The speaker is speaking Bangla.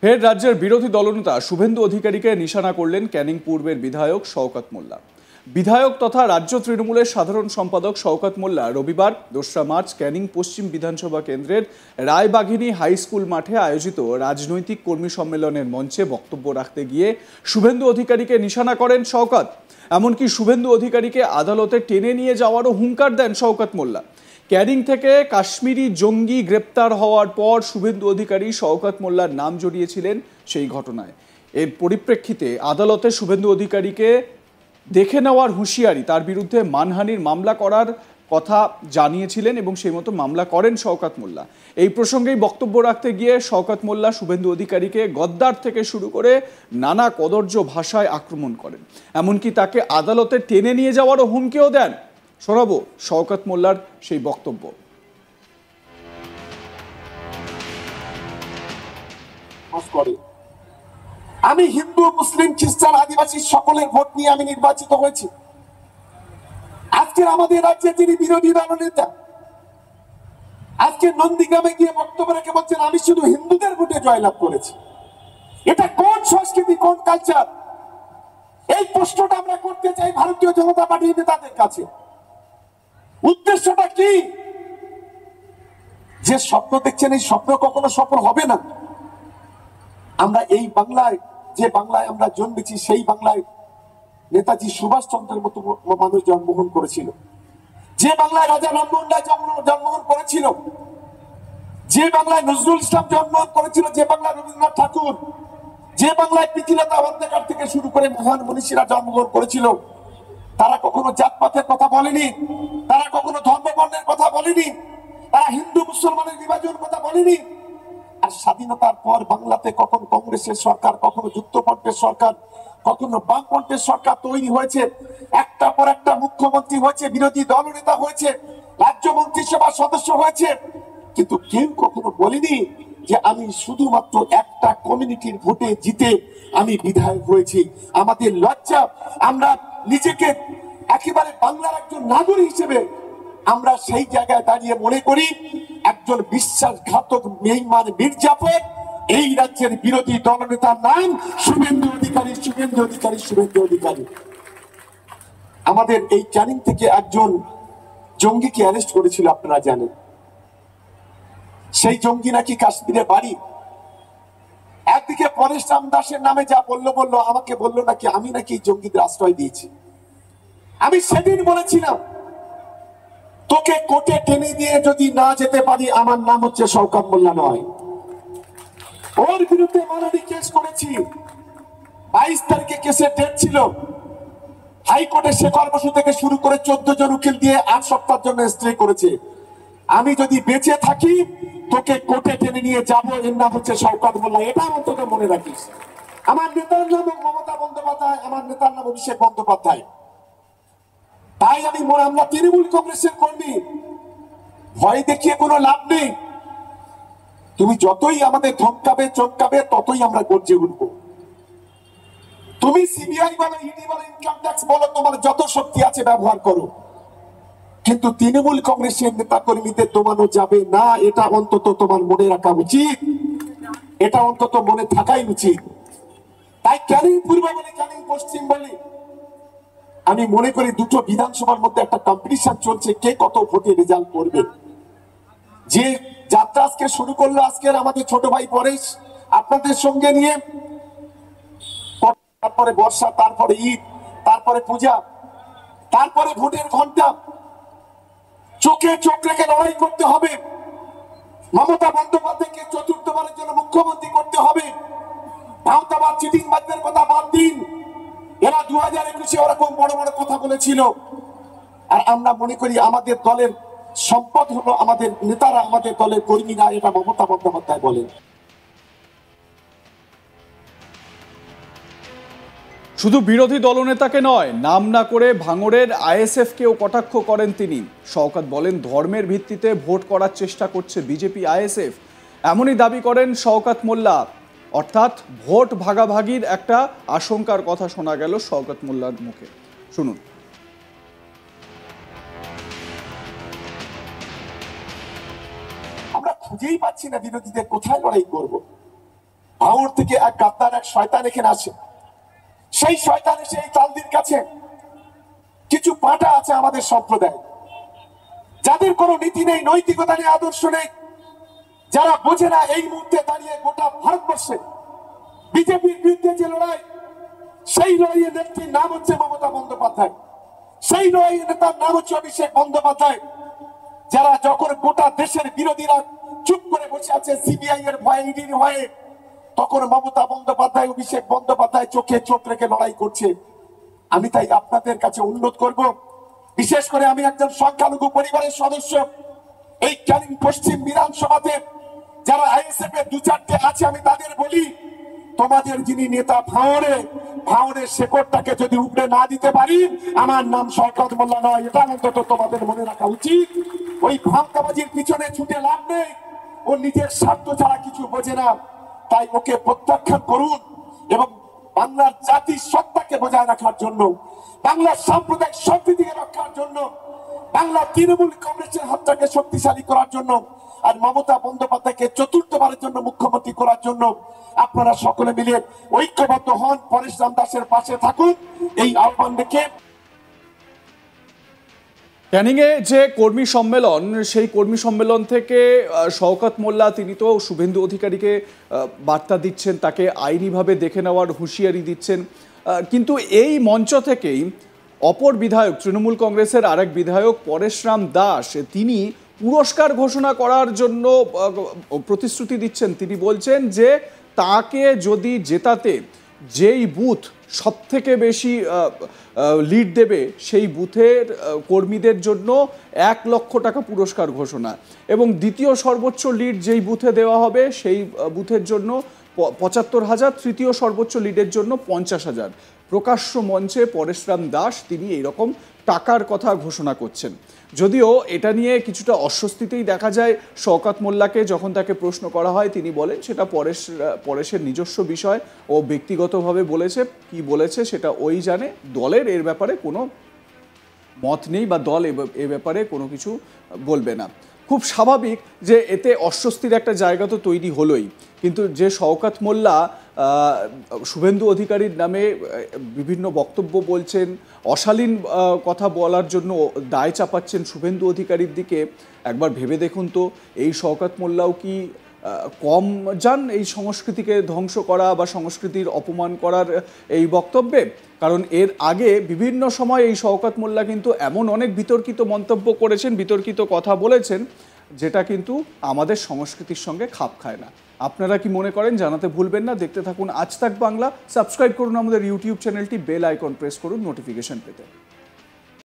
ফের রাজ্যের বিরোধী দলনেতা শুভেন্দু অধিকারীকে নিশানা করলেন ক্যানিং পূর্বের বিধায়ক শওকত মোল্লা। বিধায়ক তথা রাজ্য তৃণমূলের সাধারণ সম্পাদক শওকত মোল্লা রবিবার ২রা মার্চ ক্যানিং পশ্চিম বিধানসভা কেন্দ্রের রায়বাঘিনী হাই স্কুল মাঠে আয়োজিত রাজনৈতিক কর্মী সম্মেলনের মঞ্চে বক্তব্য রাখতে গিয়ে শুভেন্দু অধিকারীকে নিশানা করেন শওকত। এমনকি শুভেন্দু অধিকারীকে আদালতে টেনে নিয়ে যাওয়ারও হুঙ্কার দেন শওকত মোল্লা। ক্যানিং থেকে কাশ্মীরি জঙ্গি গ্রেপ্তার হওয়ার পর শুভেন্দু অধিকারী শওকত মোল্লার নাম জড়িয়েছিলেন সেই ঘটনায়। এর পরিপ্রেক্ষিতে আদালতে শুভেন্দু অধিকারীকে দেখে নেওয়ার হুঁশিয়ারি, তার বিরুদ্ধে মানহানির মামলা করার কথা জানিয়েছিলেন এবং সেই মতো মামলা করেন শওকত মোল্লা। এই প্রসঙ্গেই বক্তব্য রাখতে গিয়ে শওকত মোল্লা শুভেন্দু অধিকারীকে গদ্দার থেকে শুরু করে নানা কদর্য ভাষায় আক্রমণ করেন, এমনকি তাকে আদালতে টেনে নিয়ে যাওয়ারও হুমকিও দেন। শোনাবো শওকত মোল্লার সেই বক্তব্য। আমি হিন্দু, মুসলিম, খ্রিস্টান, আদিবাসী সকলের ভোট নিয়ে আমি নির্বাচিত হয়েছি। আজকে আমাদের রাজ্যে যিনি বিরোধী দলনেতা, আজকে নন্দীগ্রামে গিয়ে বক্তব্য রেখে বলছেন আমি শুধু হিন্দুদের ভোটে জয়লাভ করেছি। এটা কোন সংস্কৃতি, কোন কালচার? এই প্রশ্নটা আমরা করতে চাই ভারতীয় জনতা পার্টির নেতাদের কাছে। উদ্দেশ্যটা কি? যে স্বপ্ন দেখছেন এই স্বপ্ন কখনো সফল হবে না। আমরা এই বাংলায়, যে বাংলায় আমরা জন্মেছি, সেই বাংলায় নেতাজি সুভাষচন্দ্রের মতো মানুষ জন্মগ্রহণ করেছিল, যে বাংলায় রাজা রামমোহন রায় জন্মগ্রহণ করেছিল, যে বাংলায় নজরুল ইসলাম জন্মগ্রহণ করেছিল, যে বাংলায় রবীন্দ্রনাথ ঠাকুর, যে বাংলায় প্রীতিলতা ওয়াদ্দেদার থেকে শুরু করে মহান মনীষীরা জন্মগ্রহণ করেছিল। তারা কখনো জাতপাতের কথা বলেনি, তারা কখনো ধর্ম বর্ণের কথা বলেনি, তারা হিন্দু মুসলমানের বিভাজনের কথা বলেনি। আর স্বাধীনতার পর বাংলাতে কখন কংগ্রেসের সরকার, কখনো যুক্তফ্রন্টের সরকার, কখনো বামফ্রন্টের সরকার তৈরি হয়েছে, একটা পর একটা মুখ্যমন্ত্রী হয়েছে, বিরোধী দলনেতা হয়েছে, রাজ্য মন্ত্রিসভার সদস্য হয়েছে, কিন্তু কেউ কখনো বলেনি যে আমি শুধুমাত্র একটা কমিউনিটির ভোটে জিতে আমি বিধায়ক হয়েছি। আমাদের লজ্জা, আমরা নিজেকে একেবারে বাংলার একজন নাগরিক হিসেবে আমরা সেই জায়গায় দাঁড়িয়ে মনে করি একজন বিশ্বাসঘাতক বেঈমান মির্জাফর এই রাজ্যের বিরোধী দলনেতার নাম শুভেন্দু অধিকারী। শুভেন্দু অধিকারী, শুভেন্দু অধিকারী। আমাদের এই ক্যানিং থেকে একজন জঙ্গিকে অ্যারেস্ট করেছিল, আপনারা জানেন। সেই জঙ্গি নাকি কাশ্মীরে বাড়ি। একদিকে পরেশ রাম দাসের নামে যা বললো, আমাকে বললো নাকি আমি নাকি জঙ্গিদের আশ্রয় দিয়েছি। আমি সেদিন বলেছিলাম তোকে কোর্টে টেনে দিয়ে যদি না যেতে পারি আমার নাম হচ্ছে শওকত মোল্লা নয়। ওর বিরুদ্ধে মানহানি কেস করেছি। 22 তারিখে কেসের ডেট ছিল। হাইকোর্টে শেখর বসু থেকে শুরু করে 14 জন উকিল দিয়ে 8 সপ্তাহের জন্য স্টে করেছে। আমি যদি বেঁচে থাকি তোকে কোর্টে টেনে নিয়ে যাবো, এর নাম হচ্ছে শওকত মোল্লা। এটা অন্তত মনে রাখিস। আমার নেতার নাম মমতা বন্দ্যোপাধ্যায়, আমার নেতার নাম অভিষেক বন্দ্যোপাধ্যায়। তাই আমরা তৃণমূল কংগ্রেসের কর্মী, ভয় দেখিয়ে কোনো লাভ নেই। তুমি যতই আমাদের ধমকাবে চমকাবে ততই আমরা গর্জে উঠবো। তুমি সিবিআই বলো, ইডি বলো, ইনকাম ট্যাক্স বলো, তোমার যত শক্তি আছে ব্যবহার করো, কিন্তু তৃণমূল কংগ্রেসের নেতা কর্মীদের দমানো যাবে না। এটা অন্তত তোমার মনে রাখা উচিত, এটা অন্তত মনে থাকাই উচিত। তাই ক্যানিং পূর্ব বলে, ক্যানিং পশ্চিম বলে, আমি মনে করি দুটো বিধানসভার মধ্যে একটা কম্পিটিশন চলছে, কে কত ভোটে রেজাল্ট করবে। যে যাত্রা আজকে শুরু করলো আজকের আমাদের ছোট ভাই পরেশ আপনাদের সঙ্গে নিয়ে, তারপরে বর্ষা, তারপরে ঈদ, তারপরে পূজা, তারপরে ভোটের ঘন্টা, চোখে চোখ রেখে লড়াই করতে হবে। মমতা বন্দ্যোপাধ্যায়কে চতুর্থবারের জন্য মুখ্যমন্ত্রী করতে হবে। ভাওতাবাদ চিটিংবাজদের কথা বাদ দিন। এরা 2021-এ ওরকম বড় বড় কথা বলেছিল। আর আমরা মনে করি আমাদের দলের সম্পদ হলো আমাদের নেতারা, আমাদের দলের কর্মীরা। এটা মমতা বন্দ্যোপাধ্যায় বলেন। শুধু বিরোধী দলনেতাকে নয়, নাম না করে ভাঙড়ের আইএসএফকেও কটাক্ষ করেন তিনি। শওকত বলেন ধর্মের ভিত্তিতে ভোট করার চেষ্টা করছে বিজেপি আইএসএফ, এমনই দাবি করেন শওকত মোল্লা। অর্থাৎ ভোট ভাগাভাগির একটা আশঙ্কার কথা শোনা গেল শওকত মোল্লার মুখে। শুনুন। আমরা খুঁজেই পাচ্ছি না বিরোধীদের কোথায় লড়াই করব। ভাঙড় থেকে এক গাদ্দার এক শয়তান এখানে আসে। সেই শয়তান এসে এই তালদির কাছে কিছু পাঁটা আছে আমাদের সম্প্রদায়, যাদের কোনো নীতি নেই, নৈতিকতা নেই, আদর্শ নেই, যারা বোঝে না এই মুহূর্তে দাঁড়িয়ে গোটা ভারতবর্ষে বিজেপির বিরুদ্ধে যে লড়াই, সেই লড়াইয়ের নেত্রীর নাম হচ্ছে মমতা বন্দ্যোপাধ্যায়, সেই লড়াইয়ের নেতার নাম হচ্ছে অভিষেক বন্দ্যোপাধ্যায়। যারা যখন গোটা দেশের বিরোধীরা চুপ করে বসে আছে সিবিআই এর ভয়ে, ইডির ভয়ে, তখন মমতা বন্দ্যোপাধ্যায়, অভিষেক বন্দ্যোপাধ্যায় চোখে চোখ রেখে লড়াই করছে। আমি তাই আপনাদের কাছে অনুরোধ করব, বিশেষ করে আমি একজন সংখ্যালঘু পরিবারের সদস্য, এই ক্যানিং পশ্চিম বিধানসভাতে যারা আইএসএফ এর দু চারটে আছে, আমি তাদের বলি, তোমাদের যিনি নেতা ভাঙড়ের শেকড়টাকে যদি উপড়ে না দিতে পারি, আমার নাম শওকত মোল্লা নয়, এটা অন্তত তোমাদের মনে রাখা উচিত। ওই ভাঙতাবাজির পিছনে ছুটে লাভ নেই, ও নিজের স্বার্থ ছাড়া কিছু বোঝে না। তাই ওকে প্রত্যাখ্যান করুন এবং বাংলার জাতির সত্তাকে বজায় রাখার জন্য, বাংলার সাম্প্রদায়িক সম্প্রীতিকে রক্ষার জন্য, বাংলা তৃণমূল কংগ্রেসের হাতটাকে শক্তিশালী করার জন্য, আর মমতা বন্দ্যোপাধ্যায়কে চতুর্থবারের জন্য মুখ্যমন্ত্রী করার জন্য আপনারা সকলে মিলে ঐক্যবদ্ধ হন, পরেশরাম দাসের পাশে থাকুন, এই আহ্বান রেখে। ক্যানিংয়ে যে কর্মী সম্মেলন, সেই কর্মী সম্মেলন থেকে শওকত মোল্লা তিনি তো শুভেন্দু অধিকারীকে বার্তা দিচ্ছেন, তাকে আইনিভাবে দেখে নেওয়ার হুঁশিয়ারি দিচ্ছেন, কিন্তু এই মঞ্চ থেকেই অপর বিধায়ক, তৃণমূল কংগ্রেসের আরেক বিধায়ক পরেশরাম দাস, তিনি পুরস্কার ঘোষণা করার জন্য প্রতিশ্রুতি দিচ্ছেন। তিনি বলছেন যে তাকে যদি জেতাতে যেই বুথ সব থেকে বেশি লিড দেবে, সেই বুথের কর্মীদের জন্য 1 লক্ষ টাকা পুরস্কার ঘোষণা, এবং দ্বিতীয় সর্বোচ্চ লিড যেই বুথে দেওয়া হবে সেই বুথের জন্য 75,000, তৃতীয় সর্বোচ্চ লিডের জন্য 50,000। প্রকাশ্য মঞ্চে পরেশরাম দাস তিনি এইরকম টাকার কথা ঘোষণা করছেন। যদিও এটা নিয়ে কিছুটা অস্বস্তিতেই দেখা যায় শওকত মোল্লাকে। যখন তাকে প্রশ্ন করা হয় তিনি বলেন সেটা পরেশের নিজস্ব বিষয়, ও ব্যক্তিগতভাবে বলেছে, কি বলেছে সেটা ওই জানে, দলের এর ব্যাপারে কোনো মত নেই বা দল এ ব্যাপারে কোনো কিছু বলবে না। খুব স্বাভাবিক যে এতে অস্বস্তির একটা জায়গা তো তৈরি হলোই, কিন্তু যে শওকত মোল্লা শুভেন্দু অধিকারীর নামে বিভিন্ন বক্তব্য বলছেন, অশালীন কথা বলার জন্য দায় চাপাচ্ছেন শুভেন্দু অধিকারীর দিকে, একবার ভেবে দেখুন তো এই শওকত মোল্লাও কি কম যান এই সংস্কৃতিকে ধ্বংস করা বা সংস্কৃতির অপমান করার এই বক্তব্যে? কারণ এর আগে বিভিন্ন সময় এই শওকত মোল্লা কিন্তু এমন অনেক বিতর্কিত মন্তব্য করেছেন, বিতর্কিত কথা বলেছেন, যেটা কিন্তু আমাদের সংস্কৃতির সঙ্গে খাপ খায় না। আপনারা কি মনে করেন জানাতে ভুলবেন না। দেখতে থাকুন আজ তাক বাংলা, সাবস্ক্রাইব করুন আমাদের ইউটিউব চ্যানেলটি, বেল আইকন প্রেস করুন নোটিফিকেশন পেতে।